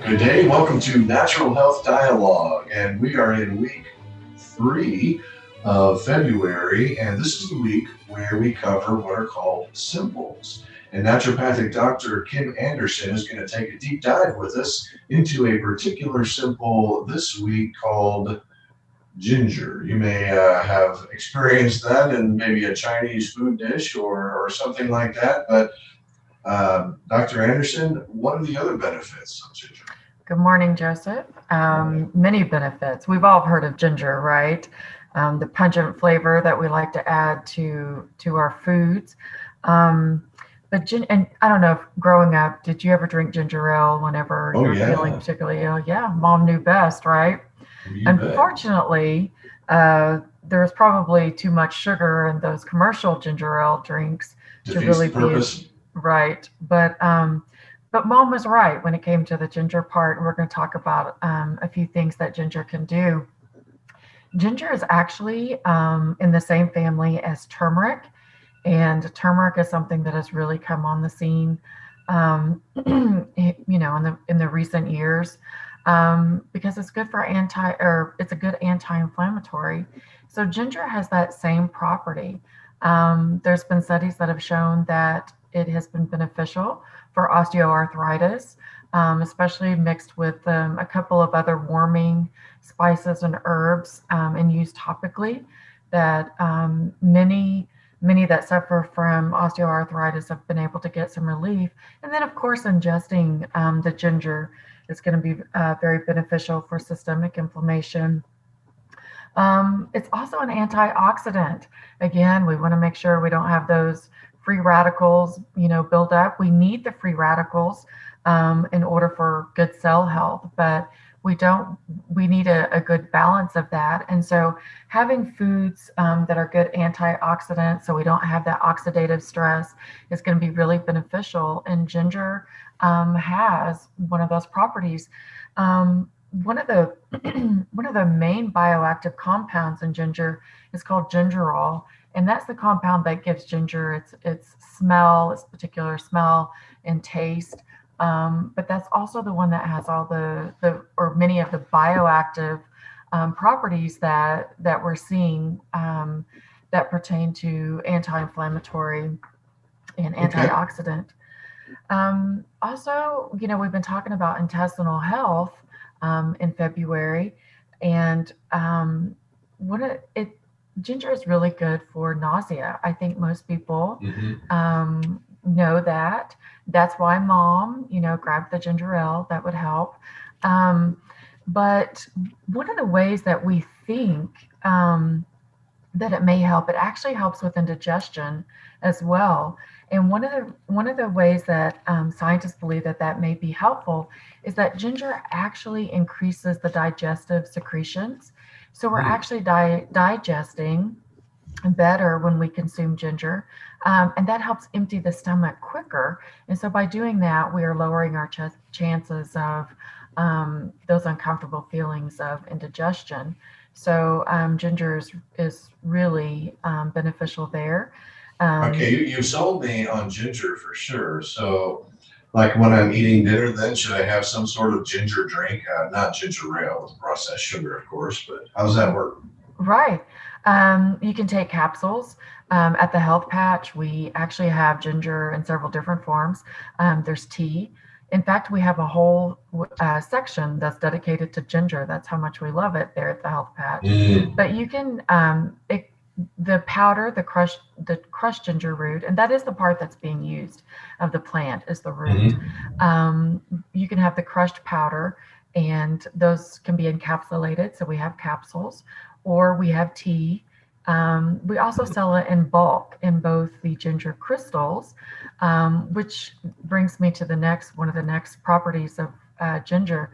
Good day. Welcome to Natural Health Dialogue. And we are in week 3 of February. And this is the week where we cover what are called simples. And naturopathic Dr. Kim Anderson is going to take a deep dive with us into a particular simple this week called ginger. You may have experienced that in maybe a Chinese food dish or something like that. But Dr. Anderson, what are the other benefits of ginger? Good morning, Joseph. Many benefits. We've all heard of ginger, right? The pungent flavor that we like to add to our foods. And I don't know if growing up, did you ever drink ginger ale whenever Oh, you're feeling yeah. particularly ill? Yeah, mom knew best, right? You bet. Unfortunately, there's probably too much sugar in those commercial ginger ale drinks to Defeats really the be purpose. right. But mom was right when it came to the ginger part. And we're going to talk about a few things that ginger can do. Ginger is actually in the same family as turmeric, and turmeric is something that has really come on the scene, in the recent years, because it's good for or it's a good anti-inflammatory. So ginger has that same property. There's been studies that have shown that it has been beneficial for osteoarthritis, especially mixed with a couple of other warming spices and herbs, and used topically. That many that suffer from osteoarthritis have been able to get some relief. And then, of course, ingesting the ginger is going to be very beneficial for systemic inflammation. It's also an antioxidant. Again, we want to make sure we don't have those free radicals, build up. We need the free radicals in order for good cell health, but we don't. We need a good balance of that. And so, having foods that are good antioxidants, so we don't have that oxidative stress, is going to be really beneficial. And ginger has one of those properties. One of the one of the main bioactive compounds in ginger is called gingerol, and that's the compound that gives ginger its smell, its particular smell and taste. But that's also the one that has all the or many of the bioactive properties that we're seeing, that pertain to anti-inflammatory and Okay. antioxidant. Also, we've been talking about intestinal health in February, and what it ginger is really good for nausea. I think most people Hmm. know that. That's why mom, grabbed the ginger ale. That would help. Um, but one of the ways that we think that it may help, it actually helps with indigestion as well. And one of the ways that scientists believe that that may be helpful is that ginger actually increases the digestive secretions. So we're Mm. actually digesting better when we consume ginger, and that helps empty the stomach quicker. And so by doing that, we are lowering our chances of those uncomfortable feelings of indigestion. So ginger is really beneficial there. Okay, Um, you sold me on ginger for sure. So, like when I'm eating dinner, then should I have some sort of ginger drink? Not ginger ale with processed sugar, of course, but how does that work? right. You can take capsules. At the Health Patch, we actually have ginger in several different forms. There's tea. In fact, we have a whole section that's dedicated to ginger. That's how much we love it there at the Health Patch. Mm. But you can the powder, the crushed ginger root, and that is the part that's being used of the plant is the root. Hmm. Um, you can have the crushed powder, and those can be encapsulated. So we have capsules, or we have tea. We also sell it in bulk in both the ginger crystals, which brings me to the next one of the next properties of ginger.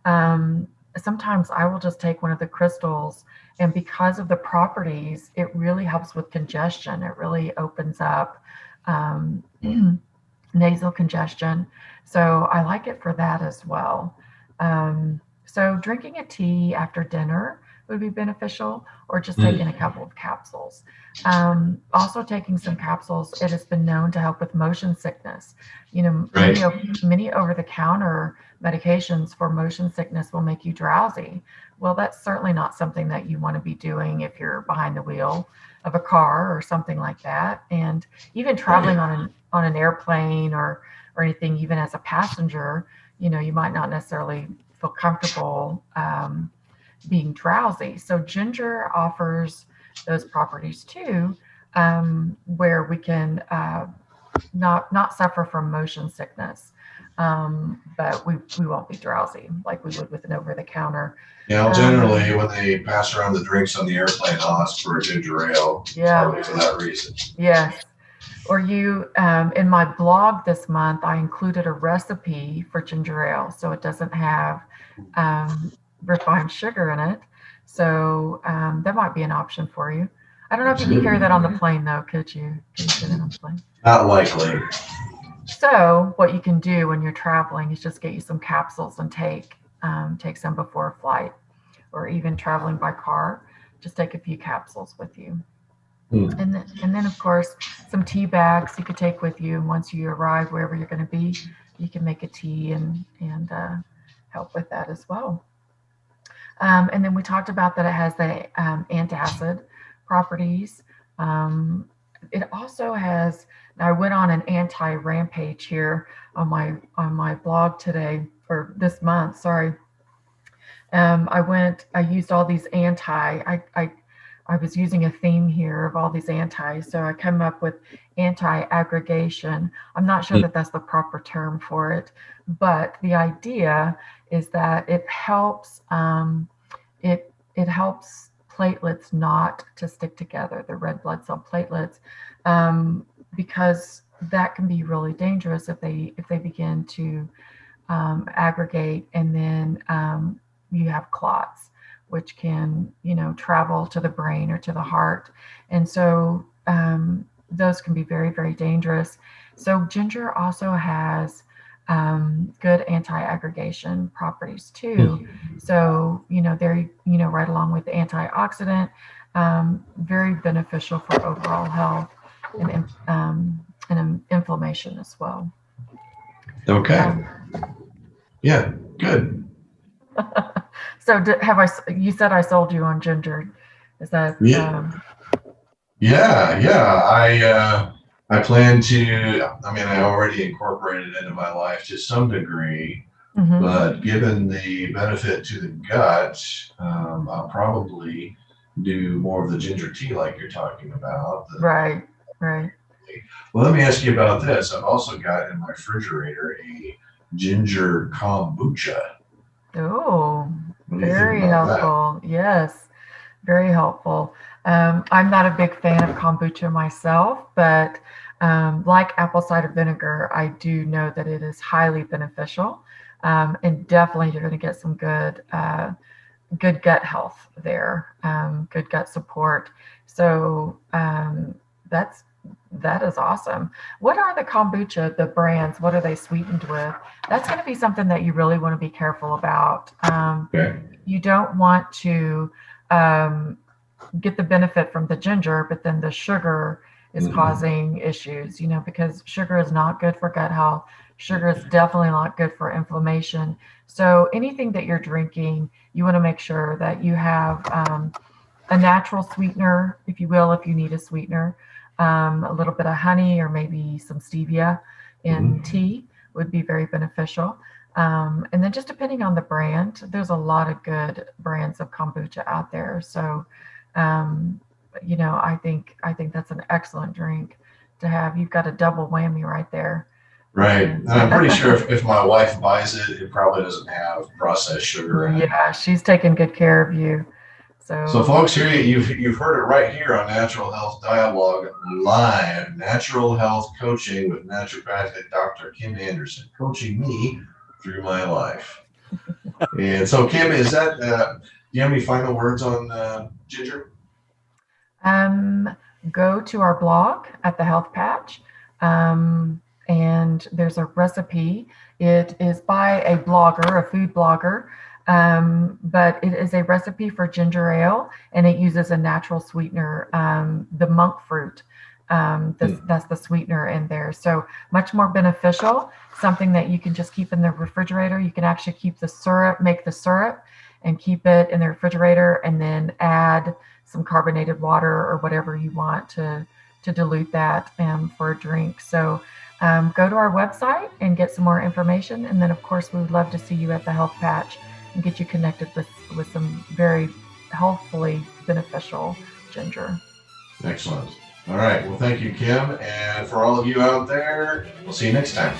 Um, Sometimes I will just take one of the crystals, and because of the properties, it really helps with congestion. It really opens up um, nasal congestion. So I like it for that as well. So drinking a tea after dinner would be beneficial, or just Mm. taking a couple of capsules. Also taking some capsules, it has been known to help with motion sickness. You know, Right. many over-the-counter medications for motion sickness will make you drowsy. Well, that's certainly not something that you want to be doing if you're behind the wheel of a car or something like that. And even traveling on an airplane or anything, even as a passenger, you know, you might not necessarily feel comfortable being drowsy. So ginger offers those properties too, where we can not suffer from motion sickness, but we won't be drowsy like we would with an over the counter. Yeah, well, generally when they pass around the drinks on the airplane, I'll ask for a ginger ale. Yeah. Partly for that reason. Yes. Or in my blog this month, I included a recipe for ginger ale, so it doesn't have refined sugar in it. So that might be an option for you. I don't know if you can carry that on the plane, though. Could you? Can you carry that on the plane? Not likely. So what you can do when you're traveling is just get you some capsules and take some before a flight, or even traveling by car. Just take a few capsules with you. And then of course some tea bags you could take with you. And once you arrive wherever you're going to be, you can make a tea and help with that as well. And then we talked about that it has the antacid properties. It also has. Now I went on an anti-rampage here on my blog today, or this month. Sorry. I used all these I was using a theme here of all these so I come up with anti-aggregation. I'm not sure that that's the proper term for it, but the idea is that it helps it helps platelets not to stick together, the red blood cell platelets, because that can be really dangerous if they begin to aggregate, and then you have clots, which can, travel to the brain or to the heart. And so those can be very, very dangerous. So ginger also has good anti-aggregation properties too. So, they're, right along with the antioxidant, very beneficial for overall health and inflammation as well. Okay. Yeah, good. So you said I sold you on ginger. Is that? Yeah. Yeah. I plan to, I already incorporated it into my life to some degree, but given the benefit to the gut, I'll probably do more of the ginger tea like you're talking about. Right. Well, let me ask you about this. I've also got in my refrigerator a ginger kombucha. Oh, very helpful. Yes, very helpful. I'm not a big fan of kombucha myself, but like apple cider vinegar, I do know that it is highly beneficial, and definitely you're going to get some good gut health there, good gut support. So that is awesome. What are the kombucha, the brands? What are they sweetened with? That's going to be something that you really want to be careful about. You don't want to get the benefit from the ginger, but then the sugar is causing issues, because sugar is not good for gut health. Sugar is definitely not good for inflammation. So anything that you're drinking, you want to make sure that you have a natural sweetener, if you will, if you need a sweetener. A little bit of honey or maybe some stevia in tea would be very beneficial. And then just depending on the brand, there's a lot of good brands of kombucha out there. So, I think that's an excellent drink to have. You've got a double whammy right there. Right. And I'm pretty sure if my wife buys it, it probably doesn't have processed sugar in it. Yeah, she's taking good care of you. So folks, here you've heard it right here on Natural Health Dialogue Live, natural health coaching with naturopathic Dr. Kim Anderson, coaching me through my life. And so, Kim, is that? Do you have any final words on ginger? Go to our blog at the Health Patch, and there's a recipe. It is by a blogger, a food blogger. But it is a recipe for ginger ale, and it uses a natural sweetener, the monk fruit. That's the sweetener in there. So much more beneficial, something that you can just keep in the refrigerator. You can actually keep the syrup, make the syrup, and keep it in the refrigerator, and then add some carbonated water or whatever you want to dilute that for a drink. So go to our website and get some more information. And then, of course, we would love to see you at the Health Patch and get you connected with some very healthfully beneficial ginger. Excellent. All right. Well, thank you, Kim. And for all of you out there, we'll see you next time.